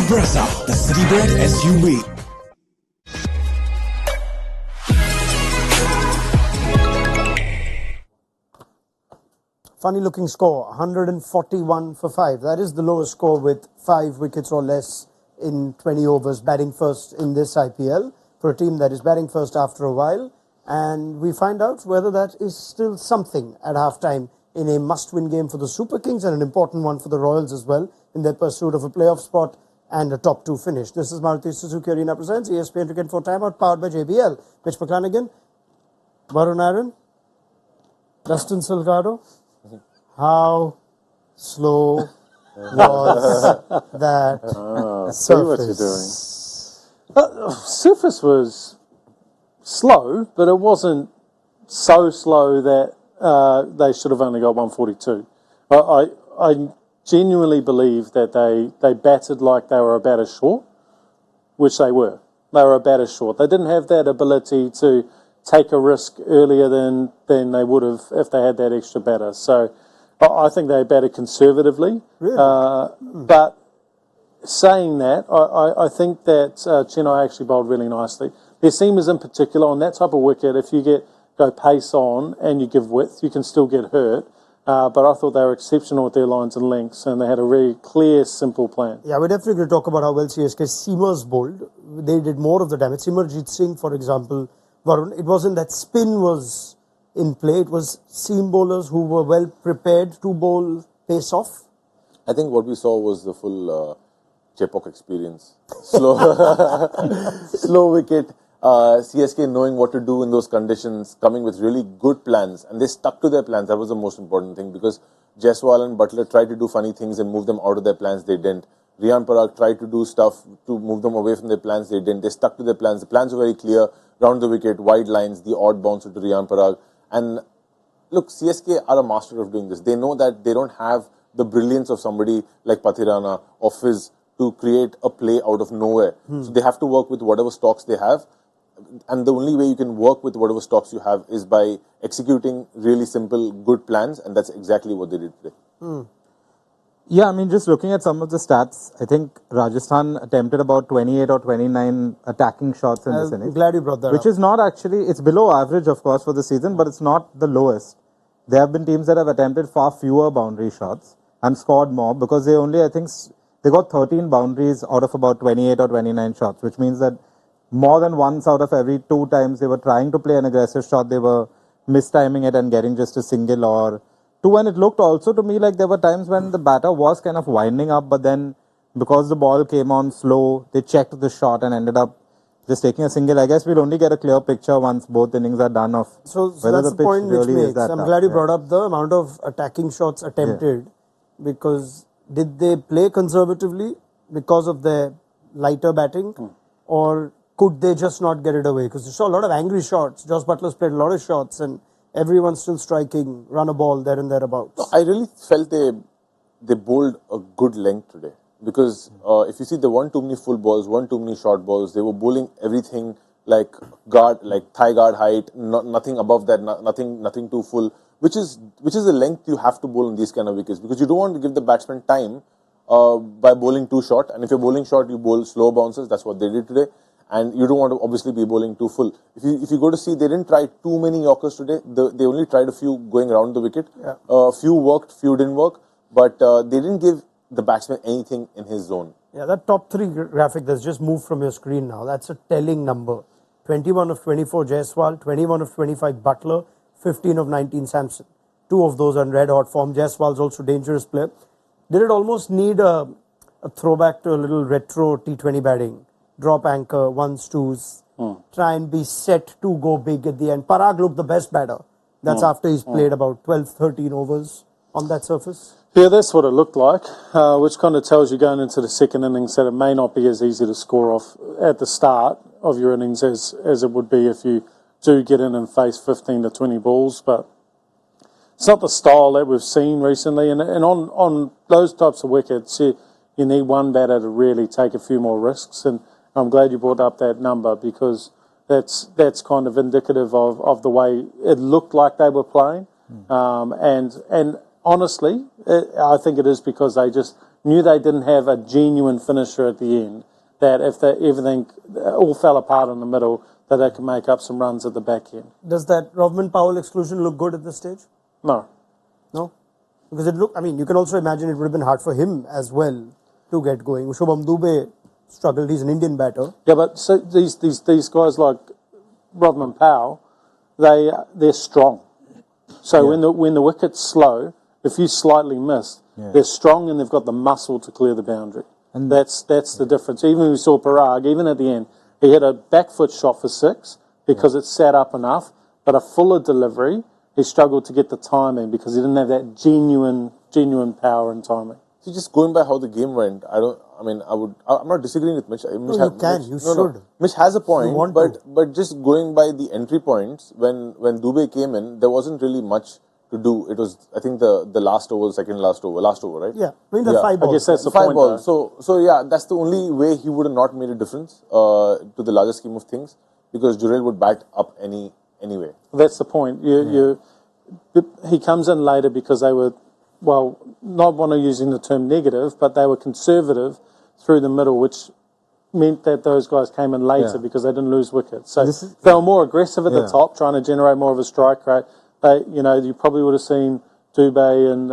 Brezza, the city bred SUV. Funny looking score, 141 for 5. That is the lowest score with 5 wickets or less in 20 overs, batting first in this IPL for a team that is batting first after a while. And we find out whether that is still something at halftime in a must-win game for the Super Kings and an important one for the Royals as well in their pursuit of a playoff spot and a top 2 finish. This is Maruti Suzuki Arena presents ESPN Cricket for Timeout, powered by JBL. Mitch McClenaghan, Varun, Dustin, Silgardo. How slow was that surface? See what you're doing. Surface was slow, but it wasn't so slow that they should have only got 142. I genuinely believe that they batted like they were a batter short, which they were. They were a batter short. They didn't have that ability to take a risk earlier than they would have if they had that extra batter. So I think they batted conservatively. Really? But saying that, I think that Chennai actually bowled really nicely. Their seamers in particular, on that type of wicket, if you go pace on and you give width, you can still get hurt. But I thought they were exceptional with their lines and lengths, and they had a very clear, simple plan. Yeah, we're definitely going to talk about how well CSK seamers bowled. They did more of the damage. Simarjit Singh, for example, Varun, it wasn't that spin was in play. It was seam bowlers who were well prepared to bowl pace off. I think what we saw was the full Chepauk experience. Slow, slow wicket. CSK knowing what to do in those conditions, coming with really good plans, and they stuck to their plans. That was the most important thing, because Jaiswal and Butler tried to do funny things and move them out of their plans. They didn't. Riyan Parag tried to do stuff to move them away from their plans. They didn't. They stuck to their plans. The plans were very clear. Round the wicket, wide lines, the odd bouncer to Riyan Parag. And look, CSK are a master of doing this. They know that they don't have the brilliance of somebody like Pathirana or Fizz to create a play out of nowhere. So they have to work with whatever stocks they have. And the only way you can work with whatever stocks you have is by executing really simple, good plans. And that's exactly what they did today. Yeah, I mean, just looking at some of the stats, I think Rajasthan attempted about 28 or 29 attacking shots in this innings. I'm glad you brought that Which up. is not actually, it's below average, of course, for the season, but it's not the lowest. There have been teams that have attempted far fewer boundary shots and scored more, because they only, I think, they got 13 boundaries out of about 28 or 29 shots, which means that more than once out of every 2 times they were trying to play an aggressive shot, they were mistiming it and getting just a single or 2. And it looked also to me like there were times when the batter was kind of winding up, but then because the ball came on slow, they checked the shot and ended up just taking a single. I guess we'll only get a clear picture once both innings are done of So whether that's the the pitch point which really is makes. that I'm tough. glad you brought up the amount of attacking shots attempted, because did they play conservatively because of their lighter batting, or could they just not get it away? Because you saw a lot of angry shots. Josh Butler's played a lot of shots, and everyone's still striking, run a ball there and thereabouts. No, I really felt they bowled a good length today, because if you see, there weren't too many full balls, weren't too many short balls. They were bowling everything like thigh guard height, nothing above that, nothing too full, which is the length you have to bowl in these kind of wickets, because you don't want to give the batsman time by bowling too short. And if you're bowling short, you bowl slow bounces. That's what they did today. And you don't want to obviously be bowling too full. If you go to see, they didn't try too many Yorkers today. They only tried a few going around the wicket. A few worked, few didn't work. But they didn't give the batsman anything in his zone. Yeah, that top 3 graphic that's just moved from your screen now, that's a telling number. 21 of 24 Jaiswal, 21 of 25 Butler, 15 of 19 Samson. 2 of those are in red hot form. Jaiswal's also dangerous player. Did it almost need a throwback to a little retro T20 batting? Drop anchor, 1s, 2s, try and be set to go big at the end. Parag looked the best batter. That's after he's played about 12, 13 overs on that surface. Yeah, that's what it looked like, which kind of tells you going into the second innings that it may not be as easy to score off at the start of your innings as it would be if you do get in and face 15 to 20 balls. But it's not the style that we've seen recently. And on those types of wickets, you need one batter to really take a few more risks. And I'm glad you brought up that number, because that's kind of indicative of the way it looked like they were playing. And honestly, I think it is because they just knew they didn't have a genuine finisher at the end, that if everything all fell apart in the middle, that they could make up some runs at the back end. Does that Rovman Powell exclusion look good at this stage? No. No? Because you can also imagine it would have been hard for him as well to get going. Shubham Dubey struggled. He's an Indian batter. Yeah, but so these guys like Rovman Powell, they're strong. So when the wicket's slow, if you slightly miss, they're strong and they've got the muscle to clear the boundary. And that's the difference. Even we saw Parag, even at the end, he had a back foot shot for 6 because it sat up enough, but a fuller delivery, he struggled to get the timing because he didn't have that genuine power and timing. See, just going by how the game went, I'm not disagreeing with Mitch. Mitch has a point, but just going by the entry points, when Dubey came in, there wasn't really much to do. It was, I think, the last over, last over, right? Yeah, I mean, the 5 balls. I guess that's the 5 point. balls. So yeah, that's the only way he would have not made a difference to the larger scheme of things, because Jurel would bat up anyway. That's the point. He comes in later because they were, well, not want to using the term negative, but they were conservative through the middle, which meant that those guys came in later because they didn't lose wickets. So they were more aggressive at the top, trying to generate more of a strike rate. You probably would have seen Dubey and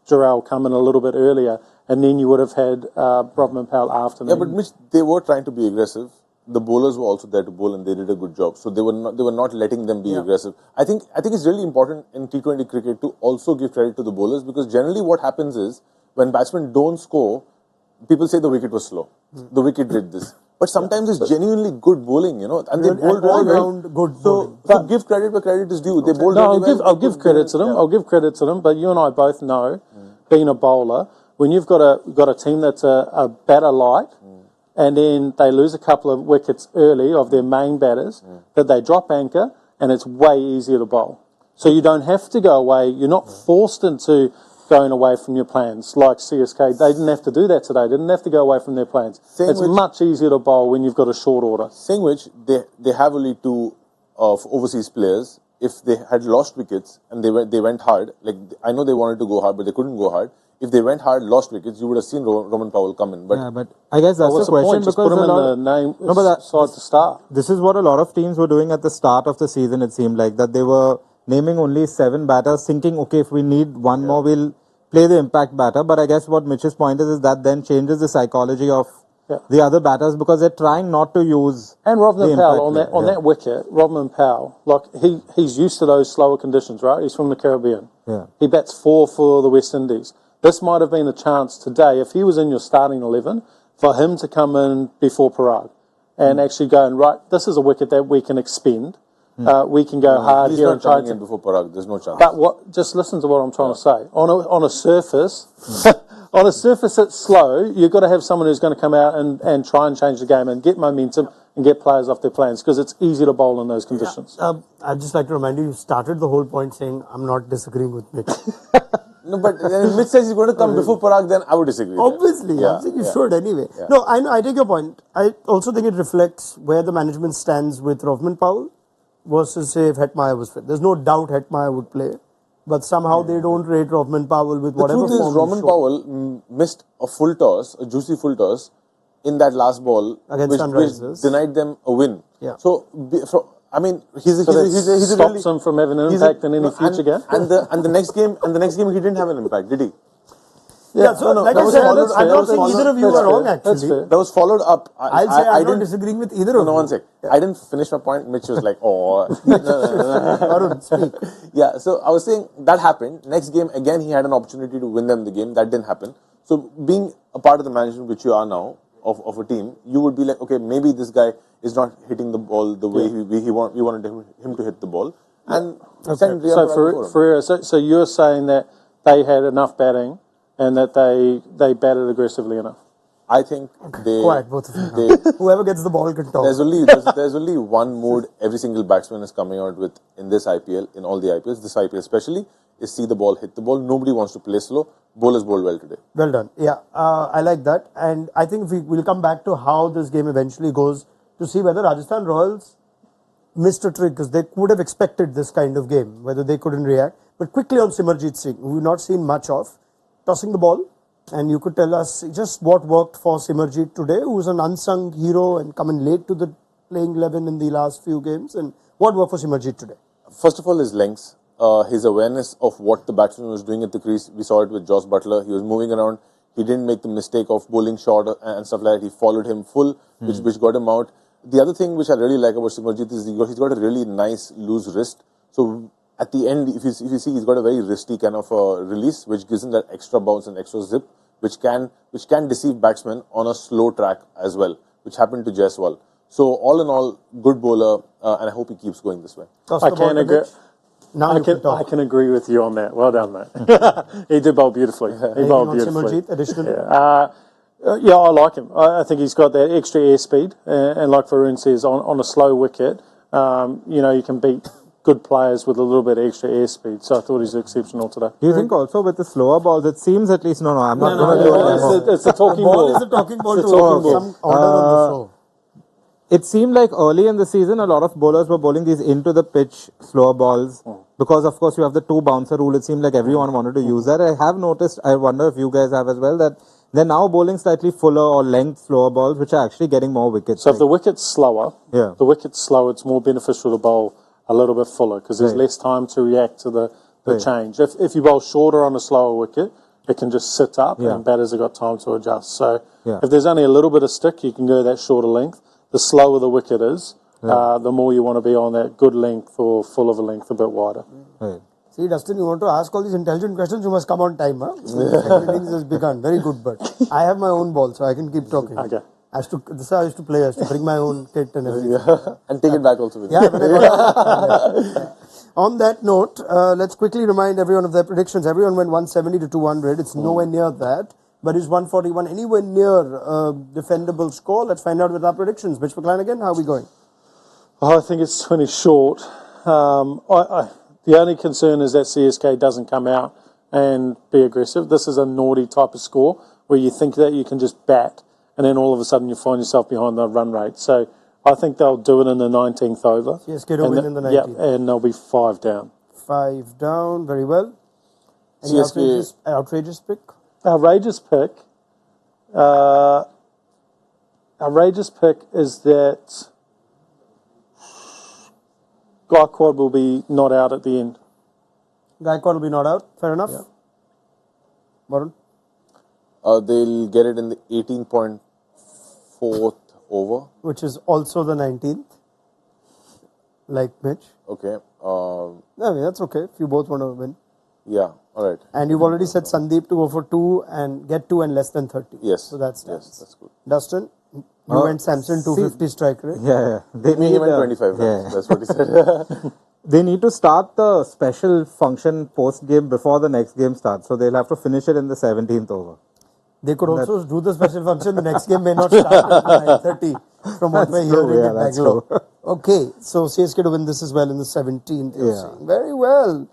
Jurel come in a little bit earlier, and then you would have had Rovman Powell after them. Yeah, but Mitch, they were trying to be aggressive. The bowlers were also there to bowl, and they did a good job. So they were not letting them be aggressive. I think it's really important in T20 cricket to also give credit to the bowlers, because generally what happens is when batsmen don't score, people say the wicket was slow. The wicket did this. But sometimes it's genuinely good bowling, and they bowled really well. Good bowling. So give credit where credit is due. They bowled No, really well. I'll give credit to them. I'll give credit to them. But you and I both know, being a bowler, when you've got a team that's a batter light, and then they lose a couple of wickets early of their main batters, that they drop anchor, and it's way easier to bowl. So you don't have to go away. You're not forced into going away from your plans like CSK. They didn't have to do that today. They didn't have to go away from their plans. It's much easier to bowl when you've got a short order. Saying which, they have only 2 of overseas players. If they had lost wickets and they went hard, like I know they wanted to go hard, but they couldn't go hard. If they went hard, lost wickets, you would have seen Rovman Powell come in. But I guess that's the question, because put him in the name side to start. This is what a lot of teams were doing at the start of the season. It seemed like that they were naming only 7 batters, thinking, okay, if we need one more, we'll play the impact batter. But I guess what Mitch's point is that then changes the psychology of the other batters, because they're trying not to use. And Rovman Powell on that wicket, Rovman Powell, like he's used to those slower conditions, right? He's from the Caribbean. Yeah. He bats 4 for the West Indies. This might have been the chance today, if he was in your starting 11, for him to come in before Parag and actually go and, right, this is a wicket that we can expend. We can go hard he's here not and try coming in before Parag. There's no chance. But just listen to what I'm trying to say. On a surface, on a surface that's slow, you've got to have someone who's going to come out and try and change the game and get momentum and get players off their plans, because it's easy to bowl in those conditions. I'd just like to remind you started the whole point saying I'm not disagreeing with Mitch. No, but if Mitch says he's going to come before Parag, then I would disagree. Obviously, I'm saying you should anyway. Yeah. No, I take your point. I also think it reflects where the management stands with Rovman Powell versus, say, if Hetmeyer was fit. There's no doubt Hetmeyer would play, but somehow they don't rate Rovman Powell with whatever form. The truth is, Rovman Powell missed a full toss, a juicy full toss, in that last ball, which denied them a win. Yeah. So, he's stops him from having an impact in any future game. And the next game, he didn't have an impact, did he? Yeah, so like I said, I'm not saying either of you are wrong, actually. That was followed up. I'll say I'm not disagreeing with either of you. No, one sec. I didn't finish my point. Mitch was like, oh. Varun, speak. Yeah, so I was saying that happened. Next game, again, he had an opportunity to win them the game. That didn't happen. So being a part of the management, which you are now, of a team, you would be like, okay, maybe this guy is not hitting the ball the way we wanted him to hit the ball. And send so you're saying that they had enough batting and that they batted aggressively enough? I think they... Quiet, both of you. Whoever gets the ball can talk. There's only one mode every single batsman is coming out with in this IPL, in all the IPLs, this IPL especially, is see the ball, hit the ball. Nobody wants to play slow. Bowlers bowled well today. Well done. Yeah, I like that. And I think we'll come back to how this game eventually goes to see whether Rajasthan Royals missed a trick, because they would have expected this kind of game, whether they couldn't react. But quickly on Simarjit Singh, who we've not seen much of, tossing the ball, And you could tell us just what worked for Simarjit today, who's an unsung hero and coming late to the playing 11 in the last few games. And what worked for Simarjit today? First of all, his lengths, his awareness of what the batsman was doing at the crease. We saw it with Josh Butler. He was moving around. He didn't make the mistake of bowling short and stuff like that. He followed him full, which got him out. The other thing which I really like about Simarjit is he's got a really nice loose wrist. So at the end, if you see, he's got a very wristy kind of release, which gives him that extra bounce and extra zip, which can deceive batsmen on a slow track as well, which happened to Jaiswal. So all in all, good bowler, and I hope he keeps going this way. I can agree with you on that. Well done, mate. He did bowl beautifully. He bowled beautifully. Simarjit, additionally? Yeah, I like him. I think he's got that extra airspeed, and like Varun says, on a slow wicket, you can beat good players with a little bit extra airspeed. So I thought he's exceptional today. Do you think also with the slower balls, it seems at least, I'm not going to do it. It's a talking ball. It's a talking ball to some order on the floor. It seemed like early in the season, a lot of bowlers were bowling these into the pitch slower balls because, of course, you have the 2 bouncer rule. It seemed like everyone wanted to use that. I have noticed, I wonder if you guys have as well, that they're now bowling slightly fuller or length slower balls, which are actually getting more wickets. So if the wicket's slower, it's more beneficial to bowl a little bit fuller because there's less time to react to the change. If you bowl shorter on a slower wicket, it can just sit up and batters have got time to adjust. So if there's only a little bit of stick, you can go that shorter length. The slower the wicket is, the more you want to be on that good length or full of a length a bit wider. Right. See, Dustin, you want to ask all these intelligent questions, you must come on time. Second innings has begun. Very good, but I have my own ball, so I can keep talking. Okay. This is how I used to play. I used to bring my own kit and everything. And take it back also with you. On that note, let's quickly remind everyone of their predictions. Everyone went 170 to 200. It's nowhere near that. But is 141 anywhere near a defendable score? Let's find out with our predictions. Mitch McClenaghan, how are we going? I think it's 20 short. The only concern is that CSK doesn't come out and be aggressive. This is a naughty type of score where you think that you can just bat and then all of a sudden you find yourself behind the run rate. So I think they'll do it in the 19th over. CSK to win in the 19th. Yeah, and they'll be 5 down. 5 down, very well. Any outrageous pick? Outrageous pick is that Gaikwad will be not out at the end. Gaikwad will be not out. Fair enough. Yeah. Varun? They'll get it in the 18.4th over. Which is also the 19th. Like Mitch. Okay. That's okay if you both want to win. Yeah, all right. And you've already said Sandeep to go for 2 and get 2 and less than 30. Yes. So that's that's good. Dustin, you went Samson 250 strike rate. Yeah. He went 25 runs. That's what he said. They need to start the special function post-game before the next game starts. So they'll have to finish it in the 17th over. They could also do the special function. The next game may not start at 9:30 from what we're hearing in Bangalore. Okay, so CSK to win this as well in the 17th. Very well.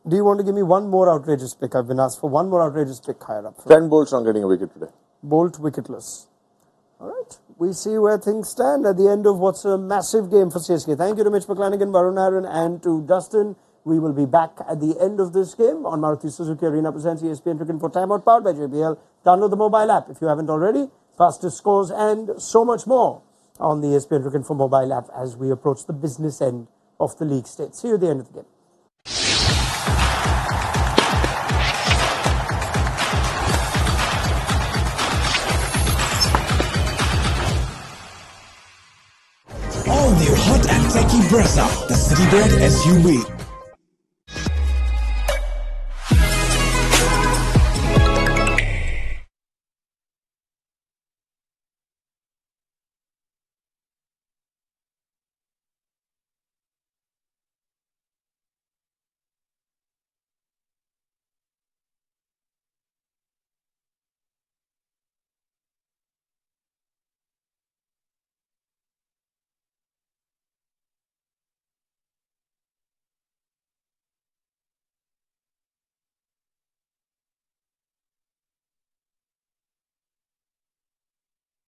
Do you want to give me one more outrageous pick? I've been asked for one more outrageous pick higher up. Trent Bolt's not getting a wicket today. Bolt wicketless. All right. We see where things stand at the end of what's a massive game for CSK. Thank you to Mitch McClenaghan, Varun Aaron, and to Dustin. We will be back at the end of this game on Maruti Suzuki Arena presents ESPN Cricket for Timeout, powered by JBL. Download the mobile app if you haven't already. Fastest scores and so much more on the ESPN Cricket for mobile app as we approach the business end of the league stage. See you at the end of the game. All new hot and techy Brezza, the city bred SUV.